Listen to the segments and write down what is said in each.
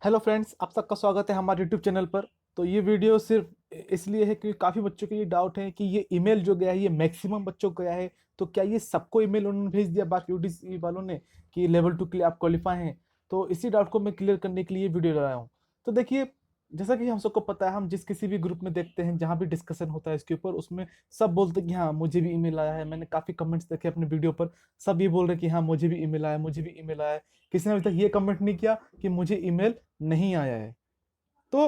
Hello friends, आप सबका स्वागत है हमारे यूट्यूब चैनल पर। तो ये वीडियो सिर्फ इसलिए है कि काफ़ी बच्चों के लिए डाउट है कि ये ईमेल जो गया है ये मैक्सिमम बच्चों को गया है। तो क्या ये सबको ईमेल उन्होंने भेज दिया बाकी यूडीसी वालों ने कि लेवल 2 के लिए आप क्वालिफाई हैं? तो इसी डाउट को मैं क्लियर करने के लिए वीडियो लगाया हूँ। तो देखिए, जैसा कि हम सबको पता है, हम जिस किसी भी ग्रुप में देखते हैं जहाँ भी डिस्कशन होता है इसके ऊपर, उसमें सब बोलते हैं कि हाँ मुझे भी ईमेल आया है। मैंने काफ़ी कमेंट्स देखे अपने वीडियो पर, सब ये बोल रहे हैं कि हाँ मुझे भी ईमेल आया, मुझे भी ईमेल आया है। किसी ने अभी तक ये कमेंट नहीं किया कि मुझे ईमेल नहीं आया है। तो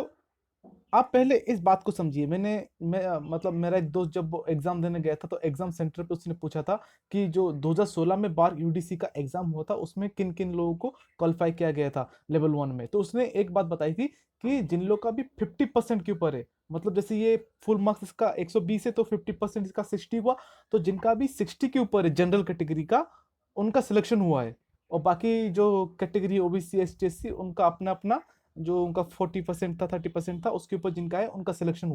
आप पहले इस बात को समझिए। मतलब मेरा एक दोस्त जब वो एग्जाम देने गया था तो एग्जाम सेंटर पे उसने पूछा था कि जो 2016 में बार यूडीसी का एग्जाम हुआ था उसमें किन किन लोगों को क्वालिफाई किया गया था लेवल 1 में। तो उसने एक बात बताई थी कि जिन लोग का भी 50% के ऊपर है, मतलब जैसे ये फुल मार्क्स इसका 120 है तो 50% इसका 60 हुआ। तो जिनका भी 60 के ऊपर है जनरल कैटेगरी का, उनका सिलेक्शन हुआ है। और बाकी जो category OBC S T S C, उनका अपना अपना जो उनका 40% था 30% था उसके ऊपर जिनका है उनका सिलेक्शन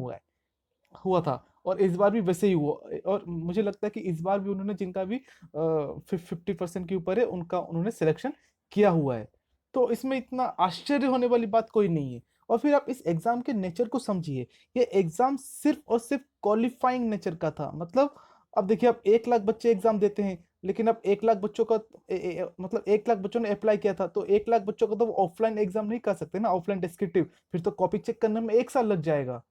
हुआ था। और इस बार भी वैसे ही हुआ। और मुझे लगता है कि इस बार भी उन्होंने जिनका भी 50% के ऊपर है उनका उन्होंने सिलेक्शन किया हुआ है। तो इसमें इतना आश्चर्य होने वाली बात कोई नहीं है। और फिर आप इस एग्जाम के नेचर को समझिए। ये एग्जाम सिर्फ और सिर्फ क्वालिफाइंग नेचर का था। मतलब अब देखिए, अब 1 लाख बच्चे एग्जाम देते हैं, लेकिन अब 1 लाख बच्चों का मतलब 1 लाख बच्चों ने अप्लाई किया था, तो 1 लाख बच्चों का तो ऑफलाइन एग्जाम नहीं कर सकते ना, ऑफलाइन डिस्क्रिप्टिव। फिर तो कॉपी चेक करने में 1 साल लग जाएगा।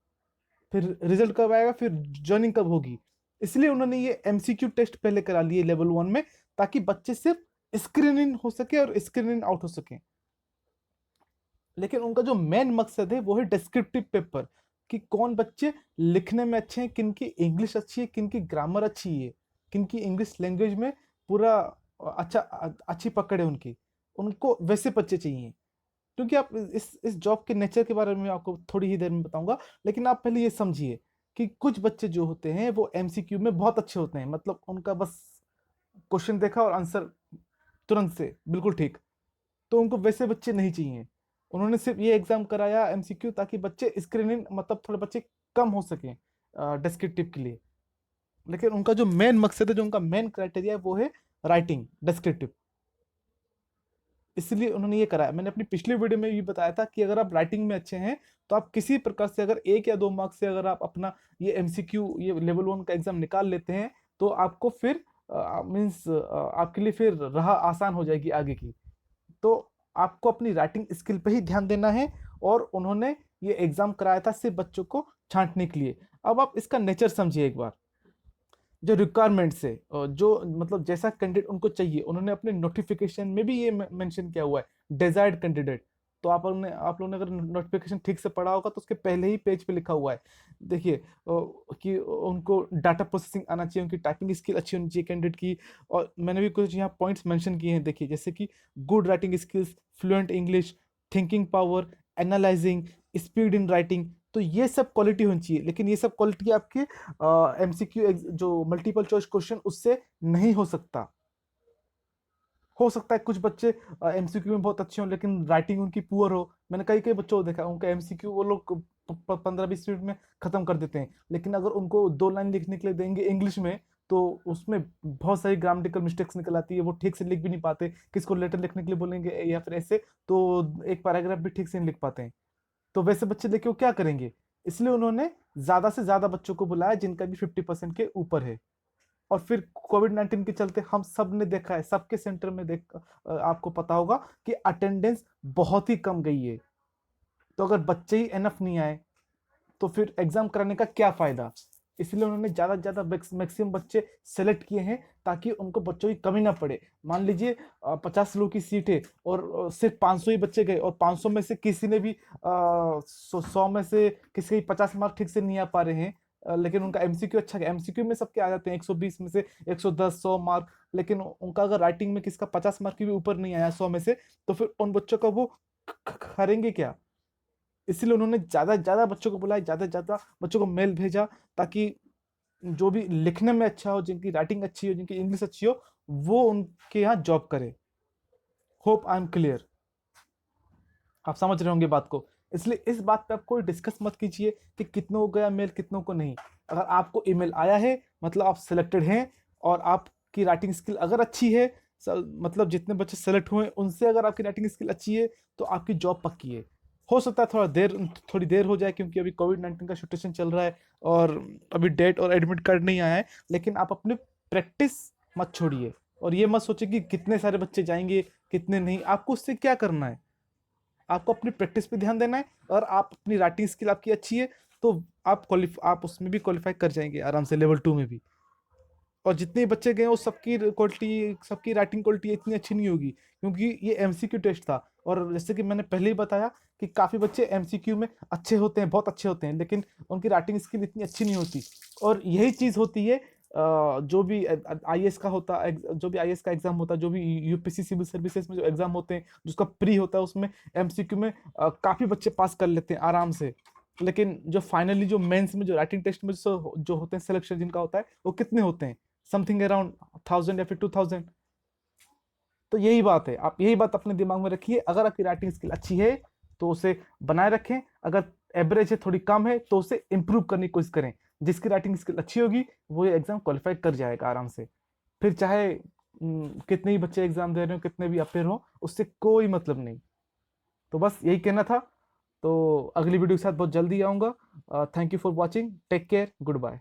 फिर रिजल्ट कब आएगा, फिर ज्वाइनिंग कब होगी? इसलिए उन्होंने ये एमसीक्यू टेस्ट पहले करा लिए लेवल 1 में, ताकि बच्चे सिर्फ स्क्रीन इन हो सके और स्क्रीन इन आउट हो सके। लेकिन उनका जो मेन मकसद है वो है डिस्क्रिप्टिव पेपर, कि कौन बच्चे लिखने में अच्छे हैं, किनकी इंग्लिश अच्छी है, किनकी ग्रामर अच्छी है, किनकी इंग्लिश लैंग्वेज में पूरा अच्छी पकड़ है उनकी। उनको वैसे बच्चे चाहिए। क्योंकि आप इस जॉब के नेचर के बारे में आपको थोड़ी ही देर में बताऊंगा। लेकिन आप पहले ये समझिए कि कुछ बच्चे जो होते हैं वो एमसीक्यू में बहुत अच्छे होते हैं। मतलब उनका बस क्वेश्चन देखा और आंसर तुरंत से बिल्कुल ठीक। तो उनको वैसे बच्चे नहीं चाहिए। उन्होंने सिर्फ ये एग्जाम कराया एमसीक्यू ताकि बच्चे स्क्रीनिंग, मतलब थोड़े बच्चे कम हो सकें डिस्क्रिप्टिव के लिए। लेकिन उनका जो मेन मकसद है, जो उनका मेन क्राइटेरिया है, वो है राइटिंग डिस्क्रिप्टिव। इसलिए उन्होंने ये कराया। मैंने अपनी पिछली वीडियो में भी बताया था कि अगर आप राइटिंग में अच्छे हैं तो आप किसी प्रकार से अगर 1 या 2 मार्क्स से अगर आप अपना ये एमसीक्यू, ये लेवल 1 का एग्जाम निकाल लेते हैं, तो आपको फिर मीन्स आपके लिए फिर राह आसान हो जाएगी आगे की। तो आपको अपनी राइटिंग स्किल पे ही ध्यान देना है। और उन्होंने ये एग्जाम कराया था सिर्फ बच्चों को छांटने के लिए। अब आप इसका नेचर समझिए एक बार। जो रिक्वायरमेंट्स है जो मतलब जैसा कैंडिडेट उनको चाहिए, उन्होंने अपने नोटिफिकेशन में भी ये मेंशन किया हुआ है, डिजायर्ड कैंडिडेट। तो आप लोगों ने अगर नोटिफिकेशन ठीक से पढ़ा होगा तो उसके पहले ही पेज पे लिखा हुआ है। देखिए कि उनको डाटा प्रोसेसिंग आना चाहिए, उनकी टाइपिंग स्किल अच्छी होनी चाहिए कैंडिडेट की। और मैंने भी कुछ यहाँ पॉइंट्स मेंशन किए हैं, देखिए, जैसे कि good writing skills, fluent English, thinking power, analysing, speed in writing. तो ये सब क्वालिटी होनी चाहिए। लेकिन ये सब क्वालिटी आपके एमसीक्यू जो मल्टीपल चॉइस क्वेश्चन उससे नहीं हो सकता है कुछ बच्चे एमसीक्यू में बहुत अच्छे हों लेकिन राइटिंग उनकी पुअर हो। मैंने कई कई बच्चों को देखा, उनका एमसीक्यू वो लोग 15-20 मिनट में खत्म कर देते हैं। लेकिन अगर उनको 2 लाइन लिखने के लिए देंगे इंग्लिश में, तो उसमें बहुत सारी ग्रामेटिकल मिस्टेक्स निकल आती है, वो ठीक से लिख भी नहीं पाते। किसको लेटर लिखने के लिए बोलेंगे या फिर ऐसे, तो एक पैराग्राफ भी ठीक से नहीं लिख पाते हैं। तो वैसे बच्चे लेके वो क्या करेंगे? इसलिए उन्होंने ज्यादा से ज्यादा बच्चों को बुलाया जिनका भी 50% के ऊपर है। और फिर कोविड-19 के चलते हम सब ने देखा है, सबके सेंटर में आपको पता होगा कि अटेंडेंस बहुत ही कम गई है। तो अगर बच्चे ही एनफ नहीं आए तो फिर एग्जाम कराने का क्या फायदा? इसलिए उन्होंने ज्यादा से ज्यादा मैक्सिमम बच्चे सेलेक्ट किए हैं ताकि उनको बच्चों की कमी ना पड़े। मान लीजिए 50 लोग की सीट है और सिर्फ 500 ही बच्चे गए, और 500 में से किसी ने भी 100 में से किसी के 50 मार्क ठीक से नहीं आ पा रहे हैं। लेकिन उनका एमसीक्यू अच्छा गया, एमसीक्यू में सबके आ जाते हैं 120 में से 110 100 मार्क। लेकिन उनका अगर राइटिंग में किसका 50 मार्क के भी ऊपर नहीं आया 100 में से, तो फिर उन बच्चों का वो करेंगे क्या? इसलिए उन्होंने ज्यादा से ज्यादा बच्चों को बुलाया, ज्यादा से ज्यादा बच्चों को मेल भेजा, ताकि जो भी लिखने में अच्छा हो, जिनकी राइटिंग अच्छी हो, जिनकी इंग्लिश अच्छी हो, वो उनके यहाँ जॉब करे। Hope I am clear. आप समझ रहे होंगे बात को। इसलिए इस बात पे आप कोई डिस्कस मत कीजिए कि कितनों को गया मेल, कितनों को नहीं। अगर आपको ईमेल आया है मतलब आप सिलेक्टेड हैं। और आपकी राइटिंग स्किल अगर अच्छी है, मतलब जितने बच्चे सेलेक्ट हुए उनसे अगर आपकी राइटिंग स्किल अच्छी है, तो आपकी जॉब पक्की है। हो सकता है थोड़ी देर हो जाए, क्योंकि अभी कोविड-19 का सिचुएशन चल रहा है और अभी डेट और एडमिट कार्ड नहीं आया है। लेकिन आप अपनी प्रैक्टिस मत छोड़िए, और ये मत सोचिए कि कितने सारे बच्चे जाएँगे, कितने नहीं। आपको उससे क्या करना है? आपको अपनी प्रैक्टिस पे ध्यान देना है, और आप अपनी राइटिंग स्किल आपकी अच्छी है, तो आप उसमें भी क्वालीफाई कर जाएँगे आराम से, लेवल 2 में भी। और जितने बच्चे गए वो सबकी राइटिंग क्वालिटी इतनी अच्छी नहीं होगी, क्योंकि ये एमसीक्यू टेस्ट था। और जैसे कि मैंने पहले ही बताया कि काफ़ी बच्चे एमसीक्यू में अच्छे होते हैं, बहुत अच्छे होते हैं, लेकिन उनकी राइटिंग स्किल इतनी अच्छी नहीं होती। और यही चीज़ होती है जो भी आईएएस का होता जो भी आईएएस का एग्जाम होता है, जो भी यूपीएससी सिविल सर्विसेज में जो एग्जाम होते हैं, जिसका प्री होता है, उसमें एमसीक्यू में काफ़ी बच्चे पास कर लेते हैं आराम से। लेकिन जो फाइनली जो मेंस में जो राइटिंग टेस्ट में जो होते हैं, सिलेक्शन जिनका होता है, वो कितने होते हैं? समथिंग अराउंड 1000 या फिर 2000। तो यही बात है, आप यही बात अपने दिमाग में रखिए। अगर आपकी राइटिंग स्किल अच्छी है तो उसे बनाए रखें, अगर एवरेज है, थोड़ी कम है, तो उसे इम्प्रूव करने की कोशिश करें। जिसकी राइटिंग स्किल अच्छी होगी वो ये एग्जाम क्वालिफाई कर जाएगा आराम से। फिर चाहे कितने ही बच्चे एग्जाम दे रहे हो, कितने भी अपेयर हो, उससे कोई मतलब नहीं। तो बस यही कहना था। तो अगली वीडियो के साथ बहुत जल्दी आऊँगा। Thank you for watching, take care, good bye.